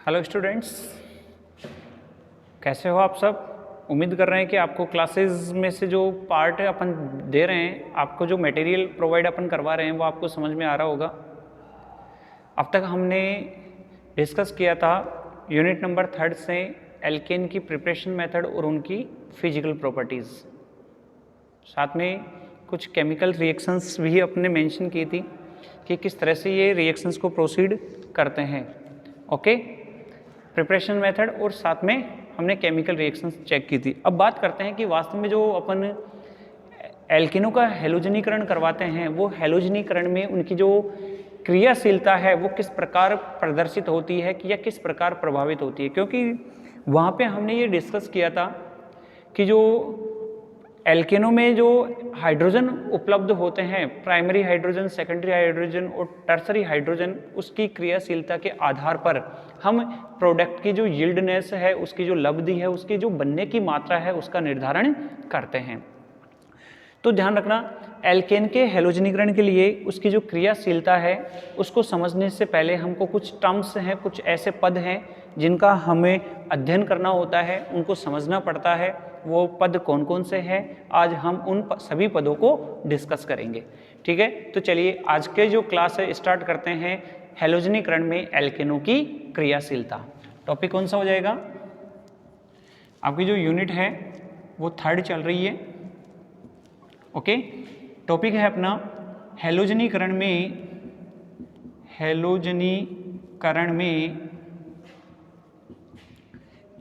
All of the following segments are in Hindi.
हेलो स्टूडेंट्स, कैसे हो आप सब। उम्मीद कर रहे हैं कि आपको क्लासेस में से जो पार्ट अपन दे रहे हैं, आपको जो मटेरियल प्रोवाइड अपन करवा रहे हैं वो आपको समझ में आ रहा होगा। अब तक हमने डिस्कस किया था यूनिट नंबर 3 से एल्केन की प्रिपरेशन मेथड और उनकी फिजिकल प्रॉपर्टीज़। साथ में कुछ केमिकल रिएक्शंस भी अपने मेंशन की थी कि किस तरह से ये रिएक्शंस को प्रोसीड करते हैं। ओके, प्रिपरेशन मेथड और साथ में हमने केमिकल रिएक्शंस चेक की थी। अब बात करते हैं कि वास्तव में जो अपन एल्केनों का हैलोजनीकरण करवाते हैं, वो हैलोजनीकरण में उनकी जो क्रियाशीलता है वो किस प्रकार प्रदर्शित होती है या किस प्रकार प्रभावित होती है। क्योंकि वहाँ पे हमने ये डिस्कस किया था कि जो एल्केनों में जो हाइड्रोजन उपलब्ध होते हैं, प्राइमरी हाइड्रोजन, सेकेंडरी हाइड्रोजन और टर्सरी हाइड्रोजन, उसकी क्रियाशीलता के आधार पर हम प्रोडक्ट की जो यील्डनेस है, उसकी जो लब्धि है, उसकी जो बनने की मात्रा है, उसका निर्धारण करते हैं। तो ध्यान रखना, एल्केन के हैलोजनीकरण के लिए उसकी जो क्रियाशीलता है उसको समझने से पहले हमको कुछ टर्म्स हैं, कुछ ऐसे पद हैं जिनका हमें अध्ययन करना होता है, उनको समझना पड़ता है। वो पद कौन कौन से हैं, आज हम उन सभी पदों को डिस्कस करेंगे। ठीक है, तो चलिए आज के जो क्लास है स्टार्ट करते हैं। हैलोजनीकरण में एल्केनों की क्रियाशीलता टॉपिक कौन सा हो जाएगा। आपकी जो यूनिट है वो 3 चल रही है। ओके, टॉपिक है अपना हैलोजनीकरण में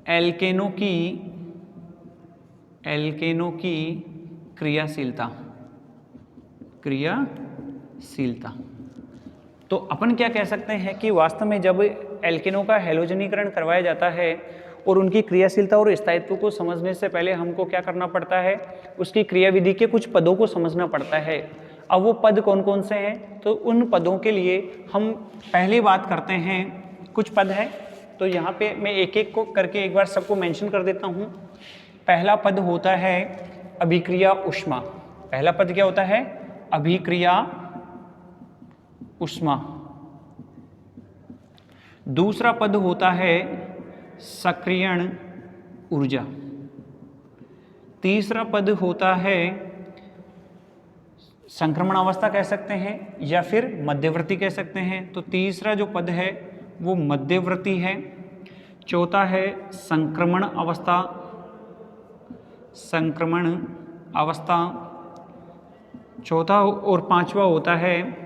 एल्केनों की क्रियाशीलता। तो अपन क्या कह सकते हैं कि वास्तव में जब एल्केनों का हैलोजनीकरण करवाया जाता है और उनकी क्रियाशीलता और स्थायित्व को समझने से पहले हमको क्या करना पड़ता है, उसकी क्रियाविधि के कुछ पदों को समझना पड़ता है। अब वो पद कौन कौन से हैं, तो उन पदों के लिए हम पहली बात करते हैं। कुछ पद है तो यहाँ पे मैं एक एक को करके एक बार सबको मेंशन कर देता हूँ। पहला पद होता है अभिक्रिया ऊष्मा। पहला पद क्या होता है? अभिक्रिया ऊष्मा। दूसरा पद होता है सक्रियण ऊर्जा। तीसरा पद होता है संक्रमण अवस्था कह सकते हैं या फिर मध्यवर्ती कह सकते हैं। तो तीसरा जो पद है वो मध्यवर्ती है। चौथा है संक्रमण अवस्था। चौथा और पांचवा होता है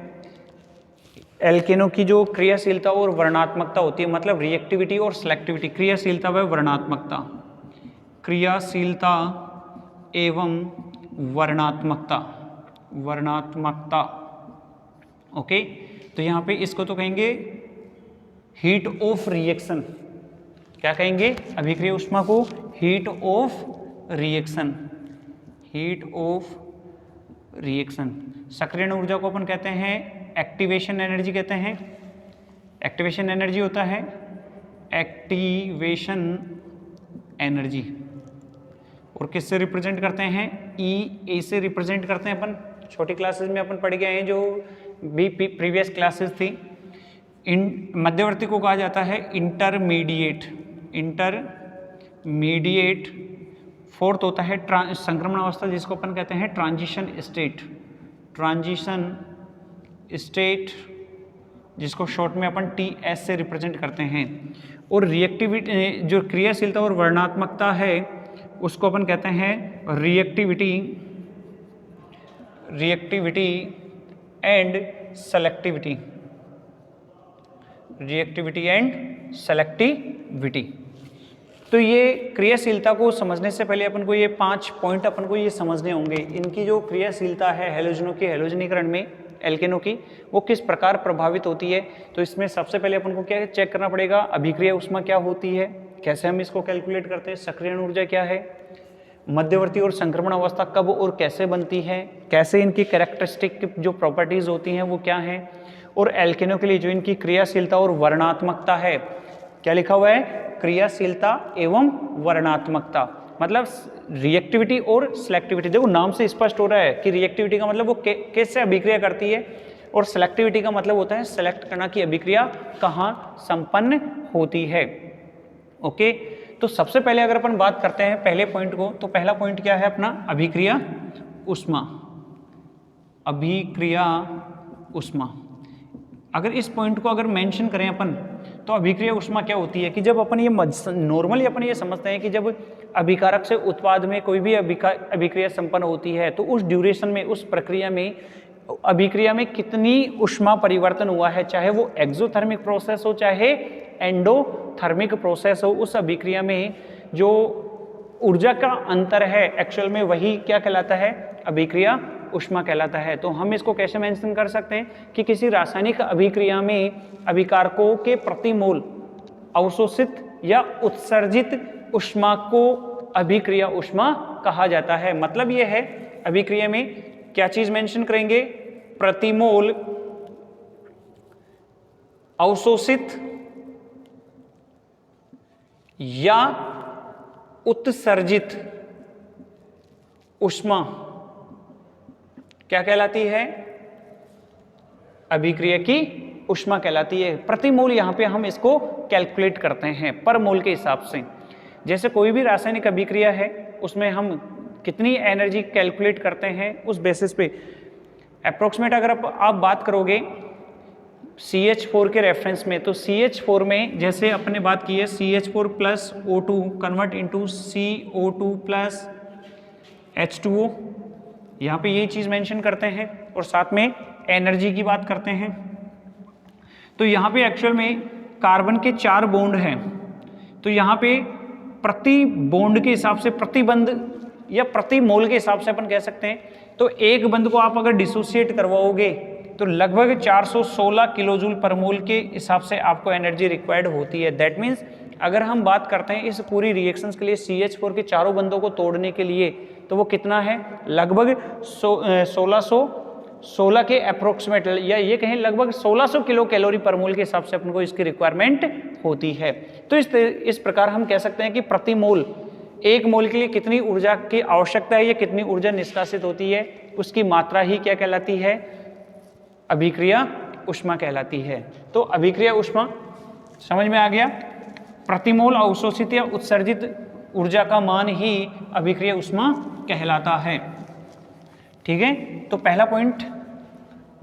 एल्केनों की जो क्रियाशीलता और वर्णात्मकता होती है, मतलब रिएक्टिविटी और सिलेक्टिविटी। क्रियाशीलता व वर्णात्मकता, क्रियाशीलता एवं वर्णात्मकता। ओके, तो यहाँ पे इसको तो कहेंगे हीट ऑफ रिएक्शन। क्या कहेंगे? अभिक्रिया ऊष्मा को हीट ऑफ रिएक्शन। सक्रियण ऊर्जा को अपन कहते हैं एक्टिवेशन एनर्जी कहते हैं। एक्टिवेशन एनर्जी होता है एक्टिवेशन एनर्जी। और किससे रिप्रेजेंट करते हैं? E से रिप्रेजेंट करते हैं अपन। छोटी क्लासेस में अपन पढ़ गए हैं, जो भी प्रीवियस क्लासेस थी। मध्यवर्ती को कहा जाता है इंटरमीडिएट। फोर्थ होता है संक्रमण अवस्था, जिसको अपन कहते हैं ट्रांजिशन स्टेट, जिसको शॉर्ट में अपन TS से रिप्रेजेंट करते हैं। और रिएक्टिविटी, जो क्रियाशीलता और वर्णात्मकता है, उसको अपन कहते हैं रिएक्टिविटी एंड सेलेक्टिविटी। तो ये क्रियाशीलता को समझने से पहले अपन को ये 5 पॉइंट अपन को ये समझने होंगे। इनकी जो क्रियाशीलता है हैलोजनों की, हैलोजनीकरण में एल्केनों की, वो किस प्रकार प्रभावित होती है। तो इसमें सबसे पहले अपन को क्या चेक करना पड़ेगा? अभिक्रिया ऊष्मा क्या होती है, कैसे हम इसको कैलकुलेट करते हैं, सक्रियण ऊर्जा क्या है, मध्यवर्ती और संक्रमण अवस्था कब और कैसे बनती है, कैसे इनकी कैरेक्टरिस्टिक जो प्रॉपर्टीज होती हैं वो क्या हैं, और एल्केनों के लिए जो इनकी क्रियाशीलता और वर्णात्मकता है, क्या लिखा हुआ है? क्रियाशीलता एवं वर्णात्मकता, मतलब रिएक्टिविटी और सिलेक्टिविटी। देखो नाम से स्पष्ट हो रहा है कि रिएक्टिविटी का मतलब वो कैसे अभिक्रिया करती है, और सेलेक्टिविटी का मतलब होता है सेलेक्ट करना कि अभिक्रिया कहाँ संपन्न होती है। ओके, तो सबसे पहले अगर अपन बात करते हैं पहले पॉइंट को, तो पहला पॉइंट क्या है अपना, अभिक्रिया ऊष्मा। अभिक्रिया ऊष्मा, अगर इस पॉइंट को अगर मेंशन करें अपन, तो अभिक्रिया ऊष्मा क्या होती है कि जब अपन ये नॉर्मली अपन ये समझते हैं कि जब अभिकारक से उत्पाद में कोई भी अभिक्रिया संपन्न होती है तो उस ड्यूरेशन में, उस प्रक्रिया में, अभिक्रिया में कितनी ऊष्मा परिवर्तन हुआ है, चाहे वो एक्सोथर्मिक प्रोसेस हो चाहे एंडोथर्मिक प्रोसेस हो, उस अभिक्रिया में जो ऊर्जा का अंतर है एक्चुअल में वही क्या कहलाता है, अभिक्रिया ऊष्मा कहलाता है। तो हम इसको कैसे मेंशन कर सकते हैं कि किसी रासायनिक अभिक्रिया में अभिकारकों के प्रति मोल अवशोषित या उत्सर्जित ऊष्मा को अभिक्रिया ऊष्मा कहा जाता है। मतलब यह है अभिक्रिया में क्या चीज मेंशन करेंगे, प्रति मोल अवशोषित या उत्सर्जित ऊष्मा क्या कहलाती है, अभिक्रिया की ऊष्मा कहलाती है। प्रति मोल यहां पे हम इसको कैलकुलेट करते हैं पर मोल के हिसाब से। जैसे कोई भी रासायनिक अभिक्रिया है उसमें हम कितनी एनर्जी कैलकुलेट करते हैं उस बेसिस पे अप्रोक्सीमेट अगर आप बात करोगे CH4 के रेफरेंस में, तो CH4 में जैसे अपने बात की है CH4 plus O2 convert into CO2 plus H2O, यहाँ पे ये चीज़ मेंशन करते हैं और साथ में एनर्जी की बात करते हैं। तो यहाँ पे एक्चुअल में कार्बन के 4 बॉन्ड हैं, तो यहाँ पे प्रति बॉन्ड के हिसाब से, प्रति बंध या प्रति मोल के हिसाब से अपन कह सकते हैं, तो एक बंध को आप अगर डिसोसिएट करवाओगे तो लगभग 416 किलोजूल पर मोल के हिसाब से आपको एनर्जी रिक्वायर्ड होती है। दैट मीन्स अगर हम बात करते हैं इस पूरी रिएक्शंस के लिए CH4 के चारों बंधों को तोड़ने के लिए, तो वो कितना है, लगभग 1616 के अप्रोक्सीमेट, या ये कहें लगभग 1600 किलो कैलोरी पर मोल के हिसाब से अपन को इसकी रिक्वायरमेंट होती है। तो इस प्रकार हम कह सकते हैं कि प्रति मोल, एक मोल के लिए कितनी ऊर्जा की आवश्यकता है या कितनी ऊर्जा निष्कासित होती है, उसकी मात्रा ही क्या कहलाती है, अभिक्रिया ऊष्मा कहलाती है। तो अभिक्रिया ऊष्मा समझ में आ गया, प्रति मोल अवशोषित या उत्सर्जित ऊर्जा का मान ही अभिक्रिया ऊष्मा कहलाता है। ठीक है, तो पहला पॉइंट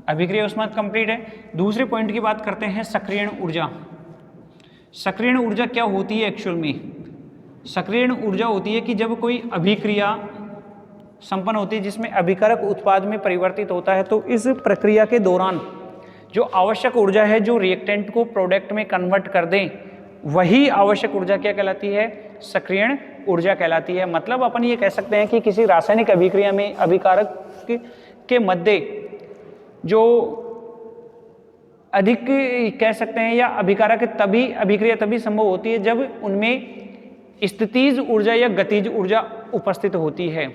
अभिक्रिया ऊष्मा कंप्लीट है। दूसरे पॉइंट की बात करते हैं सक्रियण ऊर्जा। सक्रियण ऊर्जा क्या होती है एक्चुअल में, सक्रियण ऊर्जा होती है कि जब कोई अभिक्रिया संपन्न होती है जिसमें अभिकारक उत्पाद में परिवर्तित होता है, तो इस प्रक्रिया के दौरान जो आवश्यक ऊर्जा है जो रिएक्टेंट को प्रोडक्ट में कन्वर्ट कर दें, वही आवश्यक ऊर्जा क्या कहलाती है, सक्रियण ऊर्जा कहलाती है। मतलब अपन ये कह सकते हैं कि किसी रासायनिक अभिक्रिया में अभिकारक के मध्य जो अधिक कह सकते हैं या अभिकारक तभी अभिक्रिया तभी संभव होती है जब उनमें स्थितिज ऊर्जा या गतिज ऊर्जा उपस्थित होती है।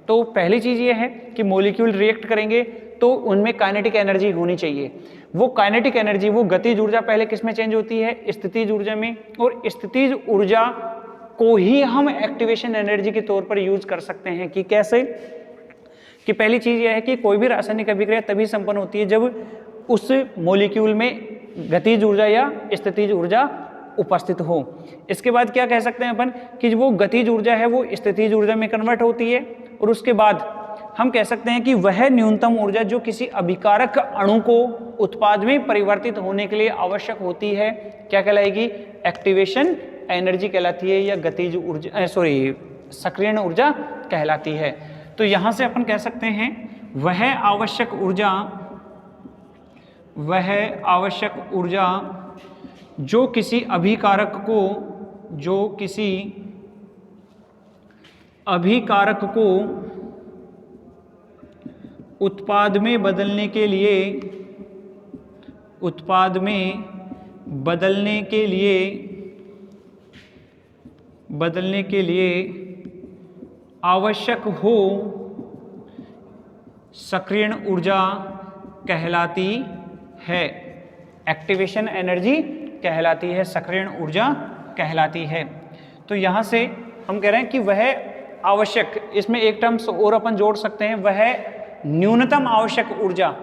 तो पहली चीज ये है कि मॉलिक्यूल रिएक्ट करेंगे तो उनमें काइनेटिक एनर्जी होनी चाहिए। वो काइनेटिक एनर्जी, वो गतिज ऊर्जा पहले किस में चेंज होती है, स्थितिज ऊर्जा में, और स्थितिज ऊर्जा को ही हम एक्टिवेशन एनर्जी के तौर पर यूज कर सकते हैं। कि कैसे, कि पहली चीज यह है कि कोई भी रासायनिक अभिक्रिया तभी संपन्न होती है जब उस मॉलिक्यूल में गतिज ऊर्जा या स्थितिज ऊर्जा उपस्थित हो। इसके बाद क्या कह सकते हैं अपन कि वो गतिज ऊर्जा है वो स्थितिज ऊर्जा में कन्वर्ट होती है, और उसके बाद हम कह सकते हैं कि वह न्यूनतम ऊर्जा जो किसी अभिकारक अणु को उत्पाद में परिवर्तित होने के लिए आवश्यक होती है क्या कहलाएगी, एक्टिवेशन एनर्जी कहलाती है या गतिज ऊर्जा सक्रियण ऊर्जा कहलाती है। तो यहां से अपन कह सकते हैं वह आवश्यक ऊर्जा जो किसी अभिकारक को उत्पाद में बदलने के लिए आवश्यक हो, सक्रियण ऊर्जा कहलाती है, एक्टिवेशन एनर्जी कहलाती है, सक्रियण ऊर्जा कहलाती है। तो यहां से हम कह रहे हैं कि वह आवश्यक, इसमें एक टर्म्स और अपन जोड़ सकते हैं, वह न्यूनतम आवश्यक ऊर्जा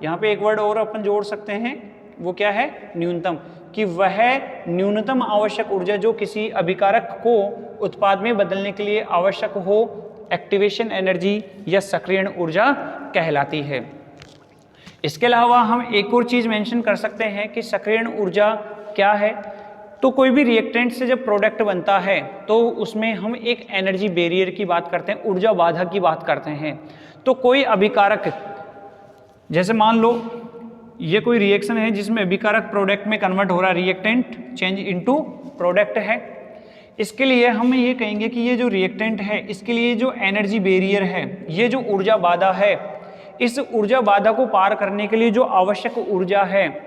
यहाँ पे एक वर्ड और अपन जोड़ सकते हैं, वो क्या है, न्यूनतम, कि वह न्यूनतम आवश्यक ऊर्जा जो किसी अभिकारक को उत्पाद में बदलने के लिए आवश्यक हो, एक्टिवेशन एनर्जी या सक्रियण ऊर्जा कहलाती है। इसके अलावा हम एक और चीज मेंशन कर सकते हैं कि सक्रियण ऊर्जा क्या है। तो कोई भी रिएक्टेंट से जब प्रोडक्ट बनता है तो उसमें हम एक एनर्जी बैरियर की बात करते हैं, ऊर्जा बाधा की बात करते हैं। तो कोई अभिकारक, जैसे मान लो ये कोई रिएक्शन है जिसमें अभिकारक प्रोडक्ट में कन्वर्ट हो रहा है, रिएक्टेंट चेंज इनटू प्रोडक्ट है। इसके लिए हम ये कहेंगे कि ये जो रिएक्टेंट है इसके लिए जो एनर्जी बैरियर है, ये जो ऊर्जा बाधा है, इस ऊर्जा बाधा को पार करने के लिए जो आवश्यक ऊर्जा है,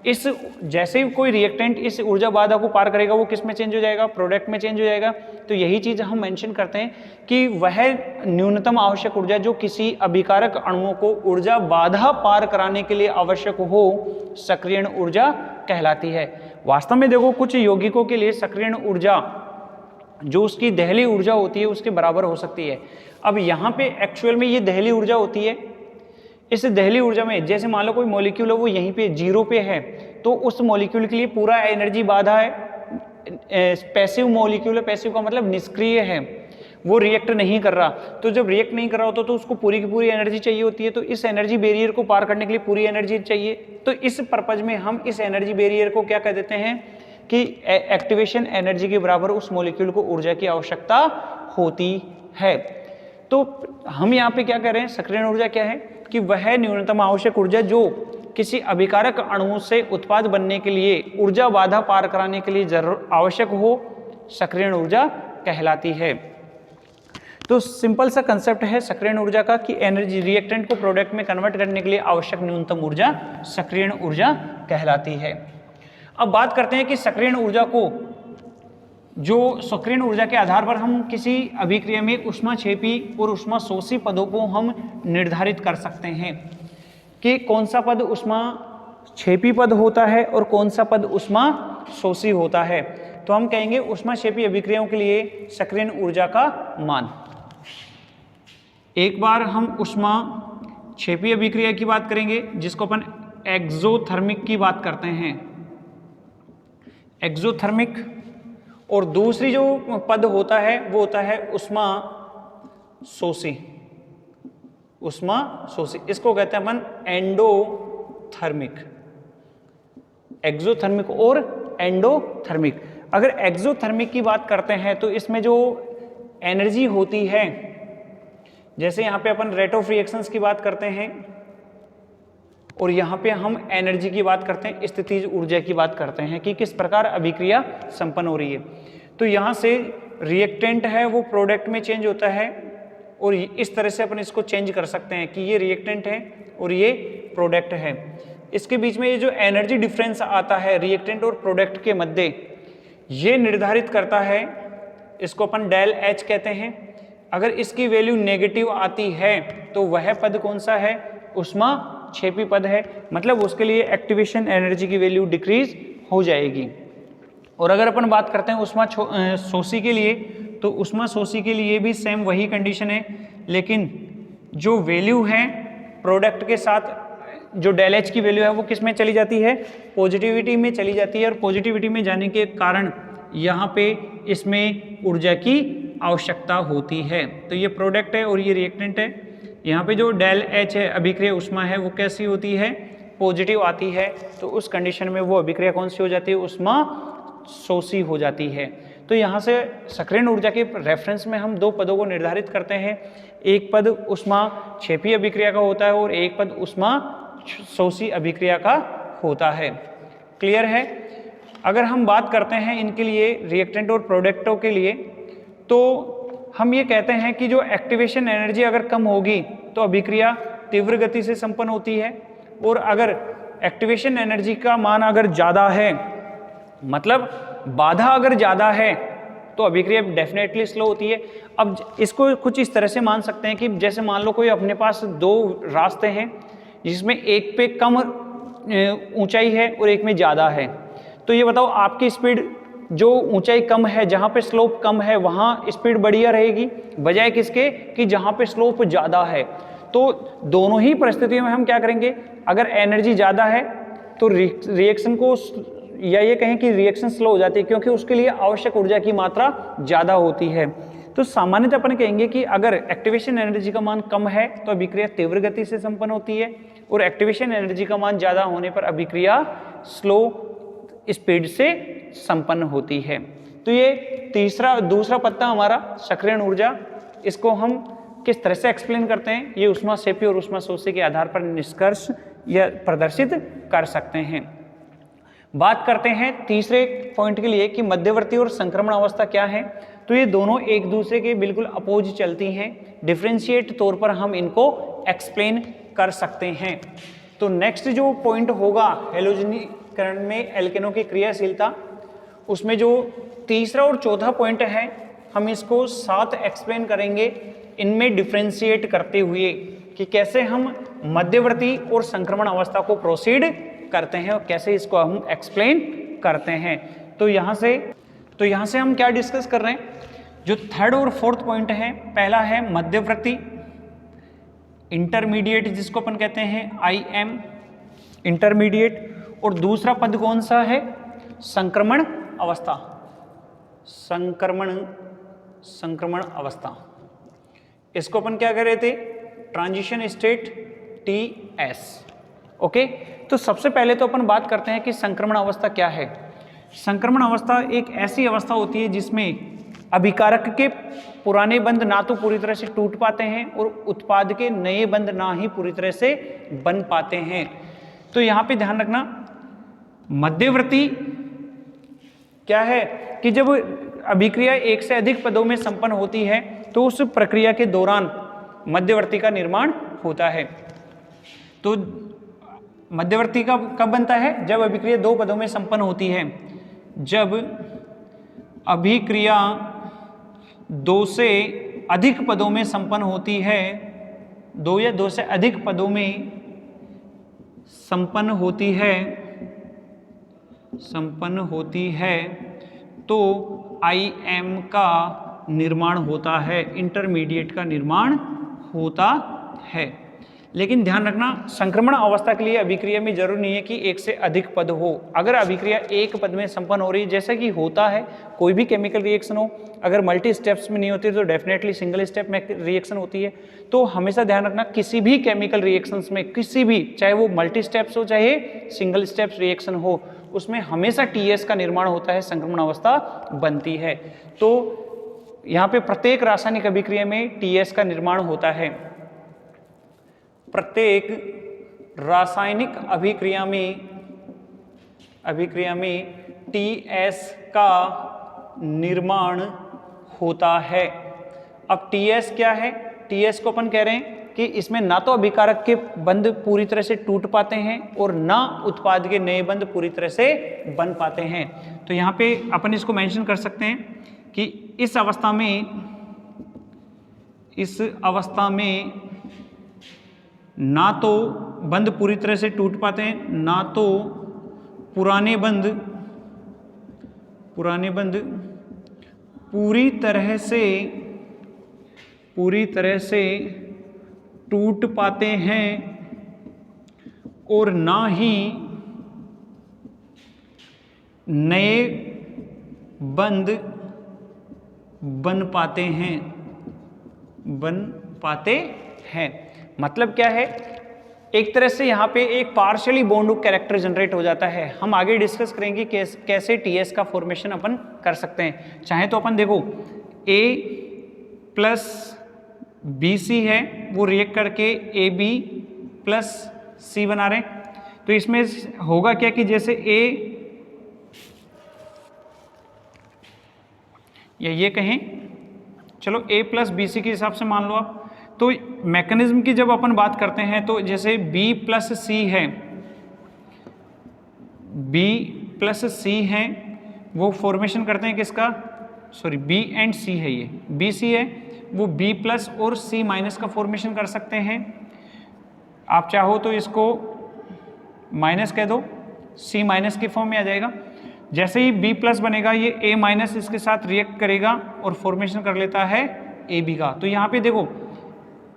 इस जैसे ही कोई रिएक्टेंट इस ऊर्जा बाधा को पार करेगा वो किस में चेंज हो जाएगा, प्रोडक्ट में चेंज हो जाएगा। तो यही चीज हम मेंशन करते हैं कि वह न्यूनतम आवश्यक ऊर्जा जो किसी अभिकारक अणुओं को ऊर्जा बाधा पार कराने के लिए आवश्यक हो, सक्रियण ऊर्जा कहलाती है। वास्तव में देखो कुछ यौगिकों के लिए सक्रियण ऊर्जा जो उसकी दहली ऊर्जा होती है उसके बराबर हो सकती है। अब यहाँ पे एक्चुअल में ये दहली ऊर्जा होती है। इस दहली ऊर्जा में जैसे मान लो कोई मॉलिक्यूल है वो यहीं पे 0 पे है, तो उस मॉलिक्यूल के लिए पूरा एनर्जी बाधा है, पैसिव मॉलिक्यूल है, पैसिव का मतलब निष्क्रिय है, वो रिएक्ट नहीं कर रहा। तो जब रिएक्ट नहीं कर रहा होता तो उसको पूरी की पूरी एनर्जी चाहिए होती है। तो इस एनर्जी बैरियर को पार करने के लिए पूरी एनर्जी चाहिए। तो इस पर्पज में हम इस एनर्जी बैरियर को क्या कह देते हैं कि एक्टिवेशन एनर्जी के बराबर उस मॉलिक्यूल को ऊर्जा की आवश्यकता होती है। तो हम यहाँ पे क्या कह रहे हैं, सक्रियण ऊर्जा क्या है कि वह न्यूनतम आवश्यक ऊर्जा जो किसी अभिकारक अणु से उत्पाद बनने के लिए ऊर्जा बाधा पार कराने के लिए जरूर आवश्यक हो, सक्रियण ऊर्जा कहलाती है। तो सिंपल सा कंसेप्ट है सक्रियण ऊर्जा का कि एनर्जी रिएक्टेंट को प्रोडक्ट में कन्वर्ट करने के लिए आवश्यक न्यूनतम ऊर्जा सक्रियण ऊर्जा कहलाती है। अब बात करते हैं कि सक्रियण ऊर्जा को, जो सक्रियण ऊर्जा के आधार पर हम किसी अभिक्रिया में ऊष्माक्षेपी और ऊष्माशोषी पदों को हम निर्धारित कर सकते हैं कि कौन सा पद ऊष्माक्षेपी पद होता है और कौन सा पद ऊष्माशोषी होता है। तो हम कहेंगे ऊष्माक्षेपी अभिक्रियाओं के लिए सक्रियण ऊर्जा का मान। एक बार हम ऊष्माक्षेपी अभिक्रिया की बात करेंगे जिसको अपन एक्सोथर्मिक की बात करते हैं, एक्सोथर्मिक। और दूसरी जो पद होता है वो होता है ऊष्माशोषी, ऊष्माशोषी, इसको कहते हैं अपन एंडोथर्मिक, एक्सोथर्मिक और एंडोथर्मिक। अगर एक्सोथर्मिक की बात करते हैं तो इसमें जो एनर्जी होती है, जैसे यहाँ पे अपन रेट ऑफ रिएक्शंस की बात करते हैं और यहाँ पे हम एनर्जी की बात करते हैं, स्थितिज ऊर्जा की बात करते हैं कि किस प्रकार अभिक्रिया संपन्न हो रही है। तो यहाँ से रिएक्टेंट है वो प्रोडक्ट में चेंज होता है और इस तरह से अपन इसको चेंज कर सकते हैं कि ये रिएक्टेंट है और ये प्रोडक्ट है। इसके बीच में ये जो एनर्जी डिफरेंस आता है रिएक्टेंट और प्रोडक्ट के मध्य, ये निर्धारित करता है, इसको अपन डेल एच कहते हैं। अगर इसकी वैल्यू नेगेटिव आती है तो वह पद कौन सा है, ऊष्माक्षेपी पद है, मतलब उसके लिए एक्टिवेशन एनर्जी की वैल्यू डिक्रीज हो जाएगी। और अगर अपन बात करते हैं ऊष्माशोषी के लिए, तो ऊष्माशोषी के लिए भी सेम वही कंडीशन है, लेकिन जो वैल्यू है प्रोडक्ट के साथ जो डेल एच की वैल्यू है वो किस में चली जाती है, पॉजिटिविटी में चली जाती है। और पॉजिटिविटी में जाने के कारण यहाँ पे इसमें ऊर्जा की आवश्यकता होती है। तो ये प्रोडक्ट है और ये रिएक्टेंट है। यहाँ पे जो डेल एच है अभिक्रिया ऊष्मा है वो कैसी होती है, पॉजिटिव आती है। तो उस कंडीशन में वो अभिक्रिया कौन सी हो जाती है, ऊष्माशोषी हो जाती है। तो यहाँ से सक्रियण ऊर्जा के रेफरेंस में हम दो पदों को निर्धारित करते हैं, एक पद ऊष्माक्षेपी अभिक्रिया का होता है और एक पद ऊष्माशोषी अभिक्रिया का होता है। क्लियर है। अगर हम बात करते हैं इनके लिए रिएक्टेंट और प्रोडक्टों के लिए, तो हम ये कहते हैं कि जो एक्टिवेशन एनर्जी अगर कम होगी तो अभिक्रिया तीव्र गति से संपन्न होती है, और अगर एक्टिवेशन एनर्जी का मान अगर ज़्यादा है, मतलब बाधा अगर ज़्यादा है, तो अभिक्रिया डेफिनेटली स्लो होती है। अब इसको कुछ इस तरह से मान सकते हैं कि जैसे मान लो कोई अपने पास दो रास्ते हैं जिसमें एक पे कम ऊंचाई है और एक में ज़्यादा है, तो ये बताओ आपकी स्पीड जो ऊंचाई कम है, जहाँ पे स्लोप कम है वहाँ स्पीड बढ़िया रहेगी, बजाय किसके कि जहाँ पे स्लोप ज़्यादा है। तो तो दोनों ही परिस्थितियों में हम क्या करेंगे, अगर एनर्जी ज़्यादा है तो रिएक्शन को, या ये कहें कि रिएक्शन स्लो हो जाती है क्योंकि उसके लिए आवश्यक ऊर्जा की मात्रा ज़्यादा होती है। तो सामान्यतः अपन कहेंगे कि अगर एक्टिवेशन एनर्जी का मान कम है तो अभिक्रिया तीव्र गति से संपन्न होती है, और एक्टिवेशन एनर्जी का मान ज़्यादा होने पर अभिक्रिया स्लो स्पीड से संपन्न होती है। तो ये दूसरा पत्ता हमारा सक्रियण ऊर्जा, इसको हम किस तरह से एक्सप्लेन करते हैं, ये ऊष्माक्षेपी और ऊष्माशोषी के आधार पर निष्कर्ष या प्रदर्शित कर सकते हैं। बात करते हैं तीसरे पॉइंट के लिए कि मध्यवर्ती और संक्रमण अवस्था क्या है। तो ये दोनों एक दूसरे के बिल्कुल अपोज चलती हैं, डिफरेंशिएट तौर पर हम इनको एक्सप्लेन कर सकते हैं। तो नेक्स्ट जो पॉइंट होगा हैलोजनीकरण में एल्केनों की क्रियाशीलता, उसमें जो तीसरा और चौथा पॉइंट है हम इसको साथ एक्सप्लेन करेंगे, इनमें डिफरेंशिएट करते हुए कि कैसे हम मध्यवर्ती और संक्रमण अवस्था को प्रोसीड करते हैं और कैसे इसको हम एक्सप्लेन करते हैं। तो यहाँ से हम क्या डिस्कस कर रहे हैं, जो थर्ड और फोर्थ पॉइंट है, पहला है मध्यवर्ती इंटरमीडिएट, जिसको अपन कहते हैं IM इंटरमीडिएट, और दूसरा पद कौन सा है, संक्रमण अवस्था, संक्रमण अवस्था। इसको अपन क्या कह रहे थे, ट्रांजिशन स्टेट TS। ओके, तो सबसे पहले तो अपन बात करते हैं कि संक्रमण अवस्था क्या है। संक्रमण अवस्था एक ऐसी अवस्था होती है जिसमें अभिकारक के पुराने बंध ना तो पूरी तरह से टूट पाते हैं और उत्पाद के नए बंध ना ही पूरी तरह से बन पाते हैं। तो यहाँ पे ध्यान रखना, मध्यवर्ती क्या है कि जब अभिक्रिया एक से अधिक पदों में संपन्न होती है तो उस प्रक्रिया के दौरान मध्यवर्ती का निर्माण होता है। तो मध्यवर्ती कब बनता है, जब अभिक्रिया 2 पदों में संपन्न होती है। जब अभिक्रिया 2 से अधिक पदों में संपन्न होती है, 2 या 2 से अधिक पदों में संपन्न होती है तो IM का निर्माण होता है, इंटरमीडिएट का निर्माण होता है। लेकिन ध्यान रखना, संक्रमण अवस्था के लिए अभिक्रिया में जरूरी नहीं है कि एक से अधिक पद हो। अगर अभिक्रिया एक पद में संपन्न हो रही है, जैसा कि होता है कोई भी केमिकल रिएक्शन हो, अगर मल्टी स्टेप्स में नहीं होती तो डेफिनेटली सिंगल स्टेप में रिएक्शन होती है। तो हमेशा ध्यान रखना, किसी भी केमिकल रिएक्शंस में, किसी भी, चाहे वो मल्टी स्टेप्स हो चाहे सिंगल स्टेप्स रिएक्शन हो, उसमें हमेशा TS का निर्माण होता है, संक्रमण अवस्था बनती है। तो यहाँ पे प्रत्येक रासायनिक अभिक्रिया में TS का निर्माण होता है। प्रत्येक रासायनिक अभिक्रिया में TS का निर्माण होता है। अब TS क्या है, TS को अपन कह रहे हैं कि इसमें ना तो अभिकारक के बंध पूरी तरह से टूट पाते हैं और ना उत्पाद के नए बंध पूरी तरह से बन पाते हैं। तो यहाँ पे अपन इसको मेंशन कर सकते हैं कि इस अवस्था में ना तो बंध पूरी तरह से टूट पाते हैं, ना तो पुराने बंध पूरी तरह से टूट पाते हैं और ना ही नए बंध बन पाते हैं। मतलब क्या है, एक तरह से यहाँ पे एक पार्शियली बॉन्ड कैरेक्टर जनरेट हो जाता है। हम आगे डिस्कस करेंगे कैसे TS का फॉर्मेशन अपन कर सकते हैं। चाहे तो अपन देखो A प्लस BC है, वो रिएक्ट करके AB प्लस C बना रहे हैं। तो इसमें होगा क्या कि जैसे A, या ये कहें, चलो A प्लस BC के हिसाब से मान लो आप। तो मैकेनिज्म की जब अपन बात करते हैं तो जैसे B प्लस C है, B प्लस C है, वो फॉर्मेशन करते हैं किसका, सॉरी B एंड C है, ये BC है, वो B प्लस और C माइनस का फॉर्मेशन कर सकते हैं। आप चाहो तो इसको माइनस कह दो, C माइनस के फॉर्म में आ जाएगा। जैसे ही B प्लस बनेगा, ये A माइनस इसके साथ रिएक्ट करेगा और फॉर्मेशन कर लेता है AB का। तो यहाँ पे देखो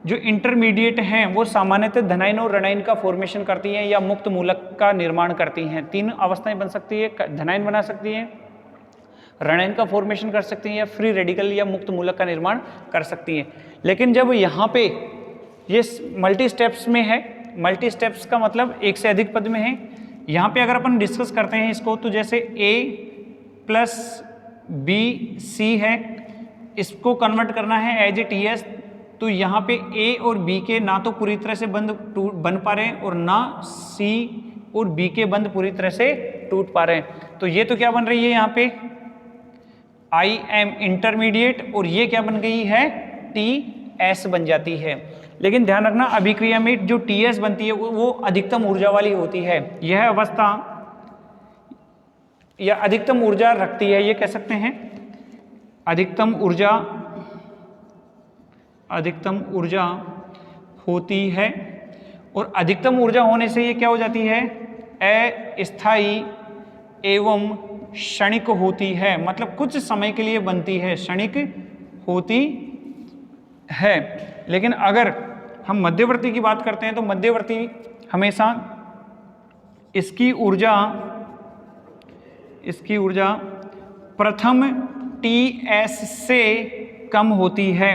जो इंटरमीडिएट हैं वो सामान्यतः धनायन और ऋणायन का फॉर्मेशन करती हैं या मुक्त मूलक का निर्माण करती हैं। 3 अवस्थाएं बन सकती है, धनायन बना सकती हैं, ऋणायन का फॉर्मेशन कर सकती हैं या फ्री रेडिकल या मुक्त मूलक का निर्माण कर सकती हैं। लेकिन जब यहाँ पे ये मल्टी स्टेप्स में है, मल्टी स्टेप्स का मतलब एक से अधिक पद में है, यहाँ पे अगर अपन डिस्कस करते हैं इसको तो जैसे A प्लस B C है, इसको कन्वर्ट करना है एज ए TS, तो यहाँ पे A और B के ना तो पूरी तरह से बन पा रहे हैं और ना C और B के बंद पूरी तरह से टूट पा रहे हैं। तो ये तो क्या बन रही है यहाँ पे IM इंटरमीडिएट और ये क्या बन गई है TS बन जाती है। लेकिन ध्यान रखना अभिक्रिया में जो TS बनती है वो अधिकतम ऊर्जा वाली होती है। यह अवस्था या अधिकतम ऊर्जा रखती है, ये कह सकते हैं अधिकतम ऊर्जा होती है। और अधिकतम ऊर्जा होने से ये क्या हो जाती है अस्थायी एवं क्षणिक होती है, मतलब कुछ समय के लिए बनती है, क्षणिक होती है। लेकिन अगर हम मध्यवर्ती की बात करते हैं तो मध्यवर्ती हमेशा इसकी ऊर्जा प्रथम TS से कम होती है,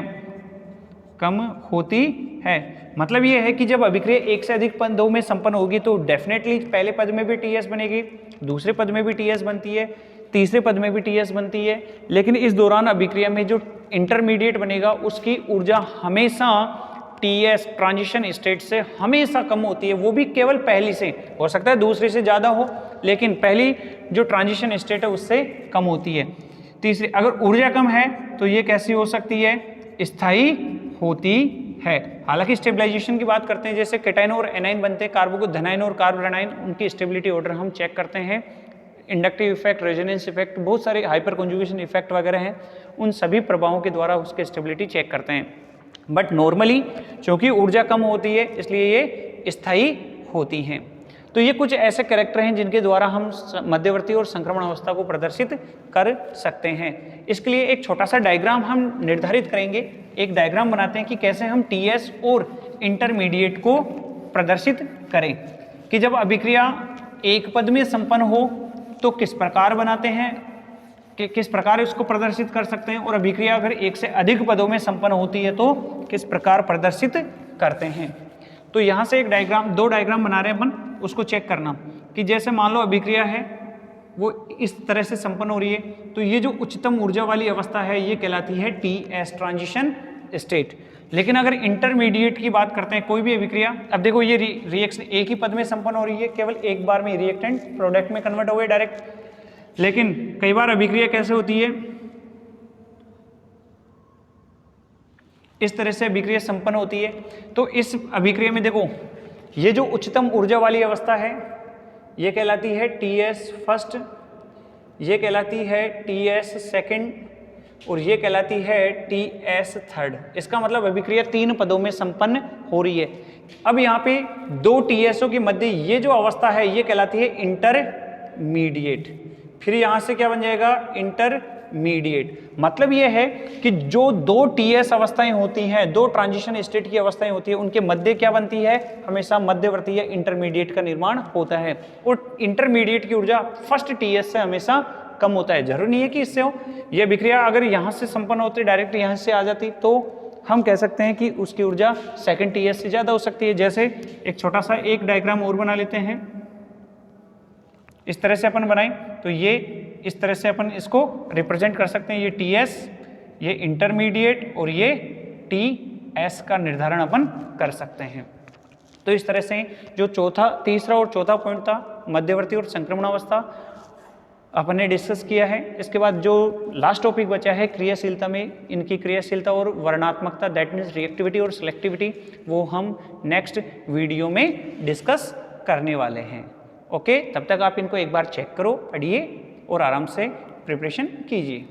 मतलब ये है कि जब अभिक्रिया एक से अधिक पदों में संपन्न होगी तो डेफिनेटली पहले पद में भी TS बनेगी, दूसरे पद में भी TS बनती है, तीसरे पद में भी TS बनती है। लेकिन इस दौरान अभिक्रिया में जो इंटरमीडिएट बनेगा उसकी ऊर्जा हमेशा TS ट्रांजिशन स्टेट से हमेशा कम होती है, वो भी केवल पहली से, हो सकता है दूसरे से ज़्यादा हो लेकिन पहली जो ट्रांजिशन स्टेट है उससे कम होती है। तीसरी, अगर ऊर्जा कम है तो ये कैसी हो सकती है स्थायी होती है। हालांकि स्टेबलाइजेशन की बात करते हैं, जैसे केटाइन और एनाइन बनते हैं, कार्बो को धनाइन और कार्ब ऋणाइन, उनकी स्टेबिलिटी ऑर्डर हम चेक करते हैं। इंडक्टिव इफेक्ट, रेजोनेंस इफेक्ट, बहुत सारे हाइपर कॉन्जुगेशन इफेक्ट वगैरह हैं, उन सभी प्रभावों के द्वारा उसके स्टेबिलिटी चेक करते हैं। बट नॉर्मली चूंकि ऊर्जा कम होती है इसलिए ये स्थायी होती हैं। तो ये कुछ ऐसे कैरेक्टर हैं जिनके द्वारा हम मध्यवर्ती और संक्रमण अवस्था को प्रदर्शित कर सकते हैं। इसके लिए एक छोटा सा डायग्राम हम निर्धारित करेंगे, एक डायग्राम बनाते हैं कि कैसे हम TS और इंटरमीडिएट को प्रदर्शित करें, कि जब अभिक्रिया एक पद में संपन्न हो तो किस प्रकार बनाते हैं, कि किस प्रकार इसको प्रदर्शित कर सकते हैं, और अभिक्रिया अगर एक से अधिक पदों में संपन्न होती है तो किस प्रकार प्रदर्शित करते हैं। तो यहाँ से एक डायग्राम, 2 डायग्राम बना रहे हैं अपन, उसको चेक करना कि जैसे मान लो अभिक्रिया है वो इस तरह से संपन्न हो रही है, तो ये जो उच्चतम ऊर्जा वाली अवस्था है ये कहलाती है TS ट्रांजिशन स्टेट। लेकिन अगर इंटरमीडिएट की बात करते हैं कोई भी अभिक्रिया, अब देखो ये रिएक्शन एक ही पद में संपन्न हो रही है, केवल एक बार में रिएक्टेंट प्रोडक्ट में कन्वर्ट हो गए डायरेक्ट। लेकिन कई बार अभिक्रिया कैसे होती है, इस तरह से अभिक्रिया संपन्न होती है। तो इस अभिक्रिया में देखो ये जो उच्चतम ऊर्जा वाली अवस्था है ये कहलाती है TS फर्स्ट, ये कहलाती है TS सेकंड और ये कहलाती है TS थर्ड। इसका मतलब अभिक्रिया 3 पदों में संपन्न हो रही है। अब यहाँ पे 2 TSO के मध्य ये जो अवस्था है ये कहलाती है इंटरमीडिएट। फिर यहाँ से क्या बन जाएगा इंटरमीडिएट। मतलब ये है कि जो 2 TS अवस्थाएं होती हैं, 2 ट्रांजिशन स्टेट की अवस्थाएं होती है, उनके मध्य क्या बनती है, हमेशा मध्यवर्ती या इंटरमीडिएट का निर्माण होता है। और इंटरमीडिएट की ऊर्जा फर्स्ट TS से हमेशा कम होता है। जरूरी नहीं है कि इससे हो, यह अभिक्रिया अगर यहाँ से संपन्न होती डायरेक्ट यहाँ से आ जाती तो हम कह सकते हैं कि उसकी ऊर्जा सेकंड TS से ज़्यादा हो सकती है। जैसे एक छोटा सा एक डायग्राम और बना लेते हैं, इस तरह से अपन बनाएं तो ये इस तरह से अपन इसको रिप्रेजेंट कर सकते हैं। ये TS, ये इंटरमीडिएट और ये TS का निर्धारण अपन कर सकते हैं। तो इस तरह से जो तीसरा और चौथा पॉइंट था मध्यवर्ती और संक्रमण अवस्था अपन ने डिस्कस किया है। इसके बाद जो लास्ट टॉपिक बचा है क्रियाशीलता में, इनकी क्रियाशीलता और वर्णात्मकता, दैट मीन्स रिएक्टिविटी और सिलेक्टिविटी, वो हम नेक्स्ट वीडियो में डिस्कस करने वाले हैं। ओके, तब तक आप इनको एक बार चेक करो, पढ़िए और आराम से प्रिपरेशन कीजिए।